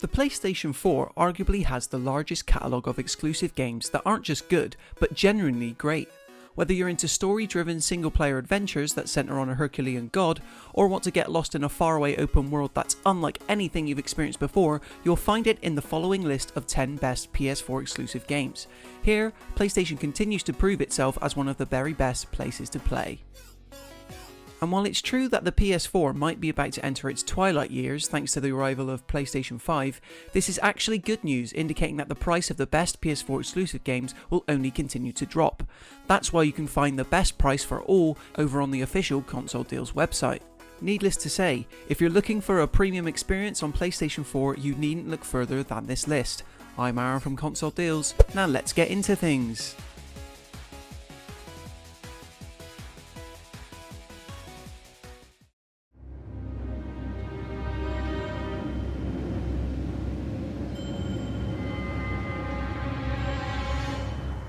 The PlayStation 4 arguably has the largest catalogue of exclusive games that aren't just good, but genuinely great. Whether you're into story-driven single-player adventures that centre on a Herculean god, or want to get lost in a faraway open world that's unlike anything you've experienced before, you'll find it in the following list of 10 best PS4 exclusive games. Here, PlayStation continues to prove itself as one of the very best places to play. And while it's true that the PS4 might be about to enter its twilight years thanks to the arrival of PlayStation 5, this is actually good news, indicating that the price of the best PS4 exclusive games will only continue to drop. That's why you can find the best price for all over on the official Console Deals website. Needless to say, if you're looking for a premium experience on PlayStation 4, you needn't look further than this list. I'm Aaron from Console Deals, now let's get into things.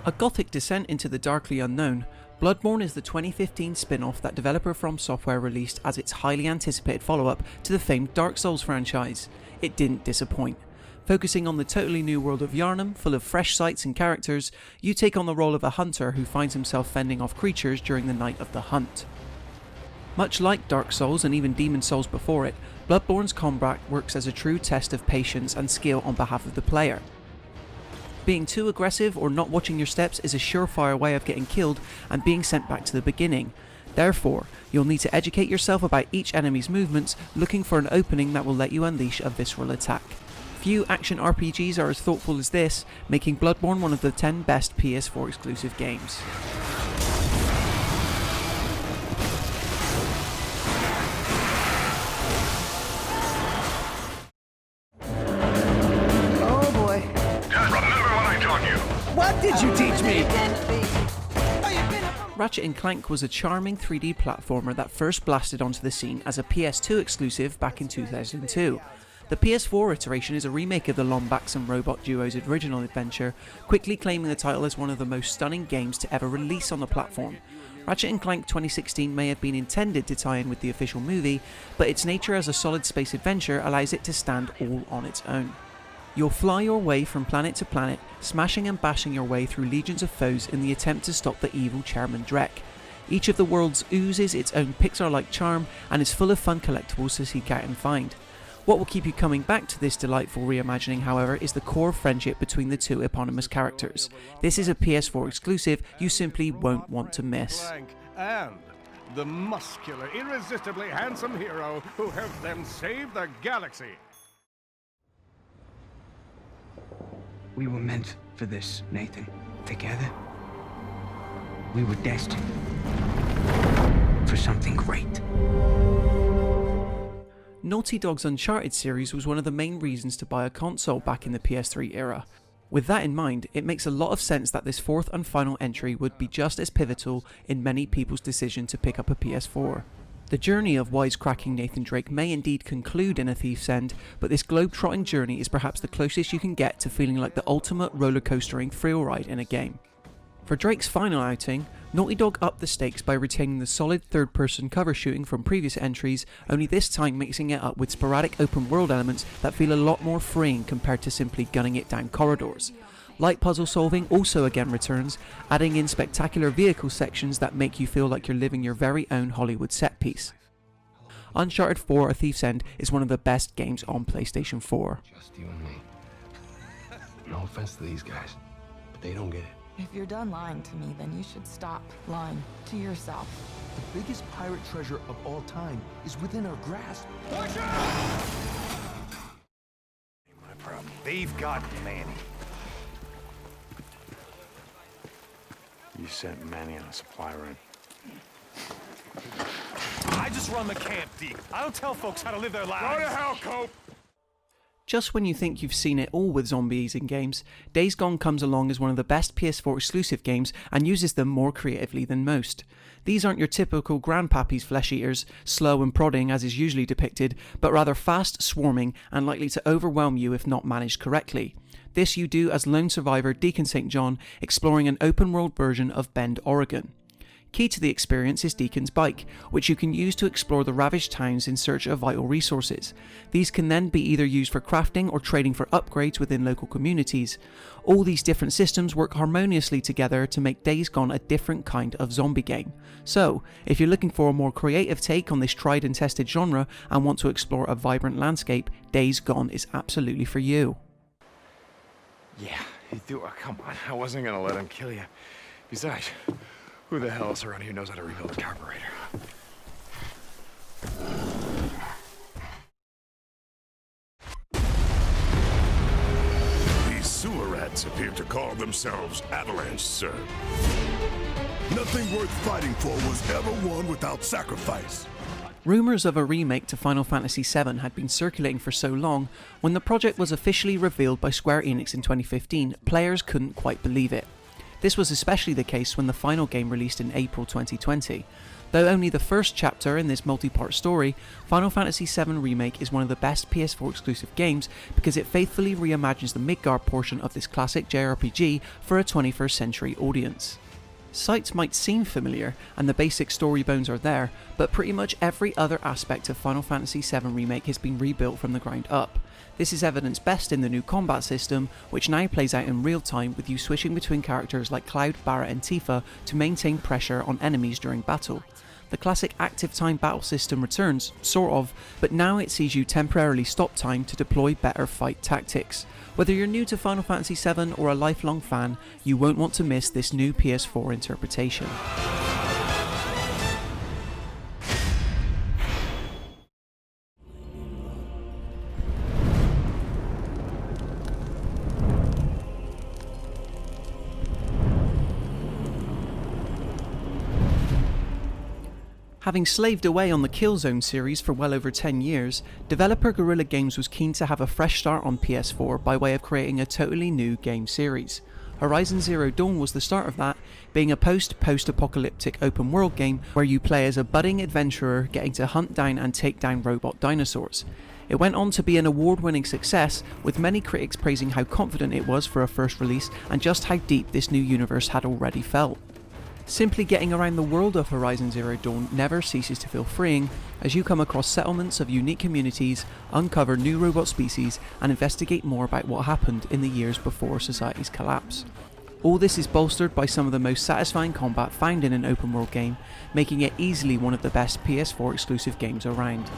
A gothic descent into the darkly unknown, Bloodborne is the 2015 spin-off that developer From Software released as its highly anticipated follow-up to the famed Dark Souls franchise. It didn't disappoint. Focusing on the totally new world of Yharnam, full of fresh sights and characters, you take on the role of a hunter who finds himself fending off creatures during the night of the hunt. Much like Dark Souls and even Demon Souls before it, Bloodborne's combat works as a true test of patience and skill on behalf of the player. Being too aggressive or not watching your steps is a surefire way of getting killed and being sent back to the beginning. Therefore, you'll need to educate yourself about each enemy's movements, looking for an opening that will let you unleash a visceral attack. Few action RPGs are as thoughtful as this, making Bloodborne one of the 10 best PS4 exclusive games. What did you teach me? Ratchet Clank was a charming 3D platformer that first blasted onto the scene as a PS2 exclusive back in 2002. The PS4 iteration is a remake of the Lombax and Robot Duo's original adventure, quickly claiming the title as one of the most stunning games to ever release on the platform. Ratchet & Clank 2016 may have been intended to tie in with the official movie, but its nature as a solid space adventure allows it to stand all on its own. You'll fly your way from planet to planet, smashing and bashing your way through legions of foes in the attempt to stop the evil Chairman Drek. Each of the worlds oozes its own Pixar-like charm and is full of fun collectibles to seek out and find. What will keep you coming back to this delightful reimagining, however, is the core friendship between the two eponymous characters. This is a PS4 exclusive you simply won't want to miss. And the muscular, irresistibly handsome hero who helped them save the galaxy. We were meant for this, Nathan. Together, we were destined for something great. Naughty Dog's Uncharted series was one of the main reasons to buy a console back in the PS3 era. With that in mind, it makes a lot of sense that this fourth and final entry would be just as pivotal in many people's decision to pick up a PS4. The journey of wisecracking Nathan Drake may indeed conclude in A Thief's End, but this globe-trotting journey is perhaps the closest you can get to feeling like the ultimate roller-coastering thrill ride in a game. For Drake's final outing, Naughty Dog upped the stakes by retaining the solid third-person cover shooting from previous entries, only this time mixing it up with sporadic open-world elements that feel a lot more freeing compared to simply gunning it down corridors. Light puzzle solving also again returns, adding in spectacular vehicle sections that make you feel like you're living your very own Hollywood set piece. Uncharted 4: A Thief's End is one of the best games on PlayStation 4. Just you and me. No offense to these guys, but they don't get it. If you're done lying to me, then you should stop lying to yourself. The biggest pirate treasure of all time is within our grasp. Watch out! My problem. They've got Manny. You sent Manny on a supply run. I just run the camp, Deke. I don't tell folks how to live their lives. Go to hell, Cope! Just when you think you've seen it all with zombies in games, Days Gone comes along as one of the best PS4 exclusive games and uses them more creatively than most. These aren't your typical grandpappy's flesh eaters, slow and prodding as is usually depicted, but rather fast, swarming, and likely to overwhelm you if not managed correctly. This you do as lone survivor Deacon St. John, exploring an open world version of Bend, Oregon. Key to the experience is Deacon's bike, which you can use to explore the ravaged towns in search of vital resources. These can then be either used for crafting or trading for upgrades within local communities. All these different systems work harmoniously together to make Days Gone a different kind of zombie game. So, if you're looking for a more creative take on this tried and tested genre and want to explore a vibrant landscape, Days Gone is absolutely for you. Yeah, you do. Come on, I wasn't gonna let him kill you. Besides, who the hell else around here knows how to rebuild a carburetor? These sewer rats appear to call themselves Avalanche, sir. Nothing worth fighting for was ever won without sacrifice. Rumours of a remake to Final Fantasy VII had been circulating for so long, when the project was officially revealed by Square Enix in 2015, players couldn't quite believe it. This was especially the case when the final game released in April 2020. Though only the first chapter in this multi-part story, Final Fantasy VII Remake is one of the best PS4 exclusive games because it faithfully reimagines the Midgard portion of this classic JRPG for a 21st century audience. Sights might seem familiar, and the basic story bones are there, but pretty much every other aspect of Final Fantasy VII Remake has been rebuilt from the ground up. This is evidenced best in the new combat system, which now plays out in real time with you switching between characters like Cloud, Barret and Tifa to maintain pressure on enemies during battle. The classic active time battle system returns, sort of, but now it sees you temporarily stop time to deploy better fight tactics. Whether you're new to Final Fantasy VII or a lifelong fan, you won't want to miss this new PS4 interpretation. Having slaved away on the Killzone series for well over 10 years, developer Guerrilla Games was keen to have a fresh start on PS4 by way of creating a totally new game series. Horizon Zero Dawn was the start of that, being a post-apocalyptic open world game where you play as a budding adventurer getting to hunt down and take down robot dinosaurs. It went on to be an award-winning success, with many critics praising how confident it was for a first release and just how deep this new universe had already felt. Simply getting around the world of Horizon Zero Dawn never ceases to feel freeing, as you come across settlements of unique communities, uncover new robot species, and investigate more about what happened in the years before society's collapse. All this is bolstered by some of the most satisfying combat found in an open world game, making it easily one of the best PS4 exclusive games around.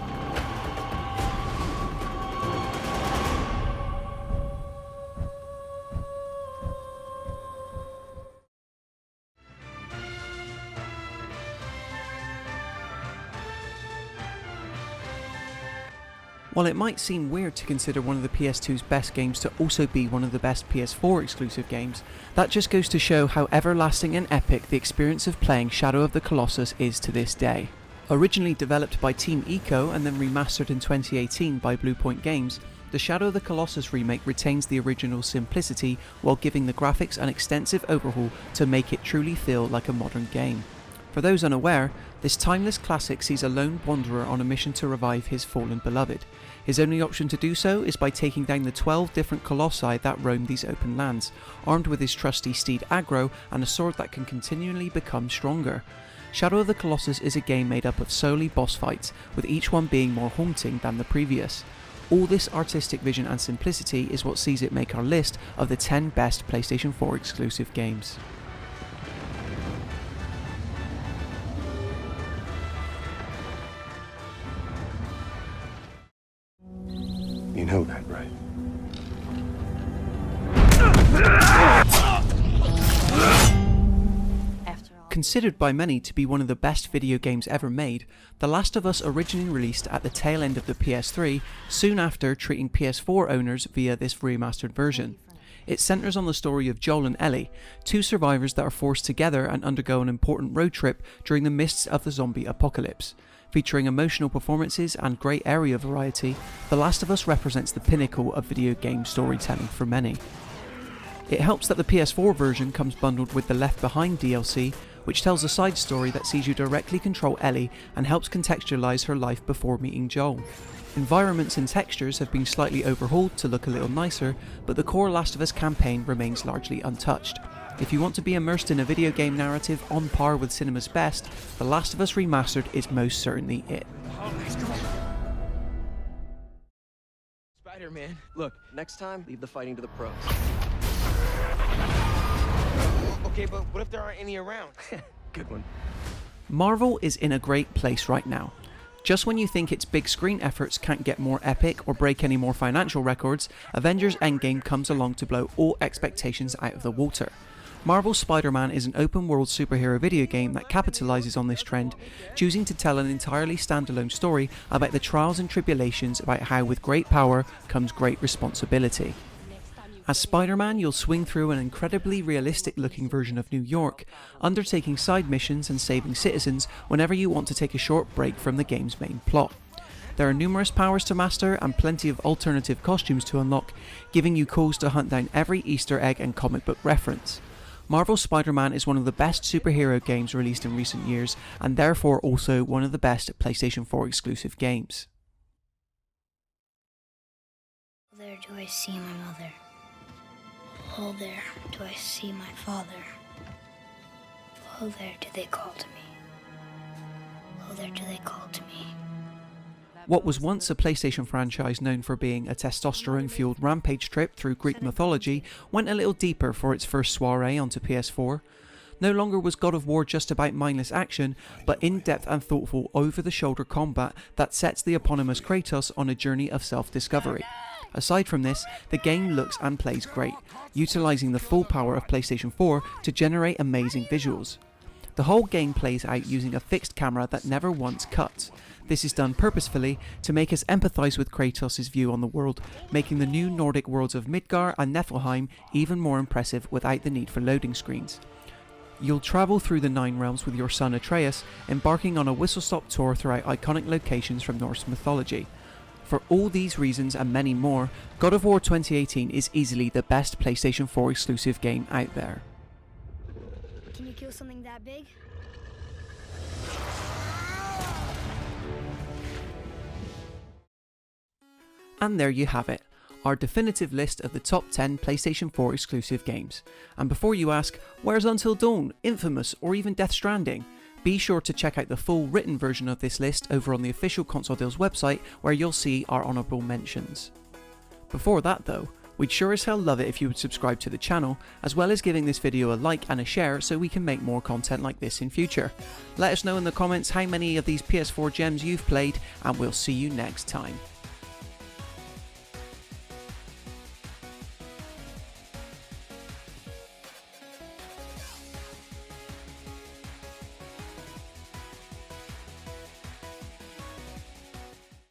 While it might seem weird to consider one of the PS2's best games to also be one of the best PS4 exclusive games, that just goes to show how everlasting and epic the experience of playing Shadow of the Colossus is to this day. Originally developed by Team Ico and then remastered in 2018 by Bluepoint Games, the Shadow of the Colossus remake retains the original simplicity while giving the graphics an extensive overhaul to make it truly feel like a modern game. For those unaware, this timeless classic sees a lone wanderer on a mission to revive his fallen beloved. His only option to do so is by taking down the 12 different colossi that roam these open lands, armed with his trusty steed Aggro and a sword that can continually become stronger. Shadow of the Colossus is a game made up of solely boss fights, with each one being more haunting than the previous. All this artistic vision and simplicity is what sees it make our list of the 10 best PlayStation 4 exclusive games. You know that, right? Considered by many to be one of the best video games ever made, The Last of Us originally released at the tail end of the PS3, soon after treating PS4 owners via this remastered version. It centres on the story of Joel and Ellie, two survivors that are forced together and undergo an important road trip during the mists of the zombie apocalypse. Featuring emotional performances and great area variety, The Last of Us represents the pinnacle of video game storytelling for many. It helps that the PS4 version comes bundled with the Left Behind DLC, which tells a side story that sees you directly control Ellie and helps contextualise her life before meeting Joel. Environments and textures have been slightly overhauled to look a little nicer, but the core Last of Us campaign remains largely untouched. If you want to be immersed in a video game narrative on par with cinema's best, The Last of Us Remastered is most certainly it. Spider-Man. Look, next time, leave the fighting to the pros. Okay, but what if there aren't any around? Good one. Marvel is in a great place right now. Just when you think its big screen efforts can't get more epic or break any more financial records, Avengers Endgame comes along to blow all expectations out of the water. Marvel's Spider-Man is an open-world superhero video game that capitalizes on this trend, choosing to tell an entirely standalone story about the trials and tribulations about how with great power comes great responsibility. As Spider-Man, you'll swing through an incredibly realistic-looking version of New York, undertaking side missions and saving citizens whenever you want to take a short break from the game's main plot. There are numerous powers to master and plenty of alternative costumes to unlock, giving you calls to hunt down every Easter egg and comic book reference. Marvel's Spider-Man is one of the best superhero games released in recent years, and therefore also one of the best PlayStation 4 exclusive games. There do I see my mother. Oh, there do I see my father. Oh, there do they call to me. Oh, there do they call to me. What was once a PlayStation franchise known for being a testosterone-fueled rampage trip through Greek mythology went a little deeper for its first soiree onto PS4. No longer was God of War just about mindless action, but in-depth and thoughtful over-the-shoulder combat that sets the eponymous Kratos on a journey of self-discovery. Aside from this, the game looks and plays great, utilising the full power of PlayStation 4 to generate amazing visuals. The whole game plays out using a fixed camera that never once cuts. This is done purposefully to make us empathise with Kratos' view on the world, making the new Nordic worlds of Midgard and Niflheim even more impressive without the need for loading screens. You'll travel through the Nine Realms with your son Atreus, embarking on a whistle-stop tour throughout iconic locations from Norse mythology. For all these reasons and many more, God of War 2018 is easily the best PlayStation 4 exclusive game out there. Can you kill something that big? And there you have it, our definitive list of the top 10 PlayStation 4 exclusive games. And before you ask, where's Until Dawn, Infamous, or even Death Stranding? Be sure to check out the full written version of this list over on the official Console Deals website, where you'll see our honourable mentions. Before that though, we'd sure as hell love it if you would subscribe to the channel, as well as giving this video a like and a share so we can make more content like this in future. Let us know in the comments how many of these PS4 gems you've played, and we'll see you next time.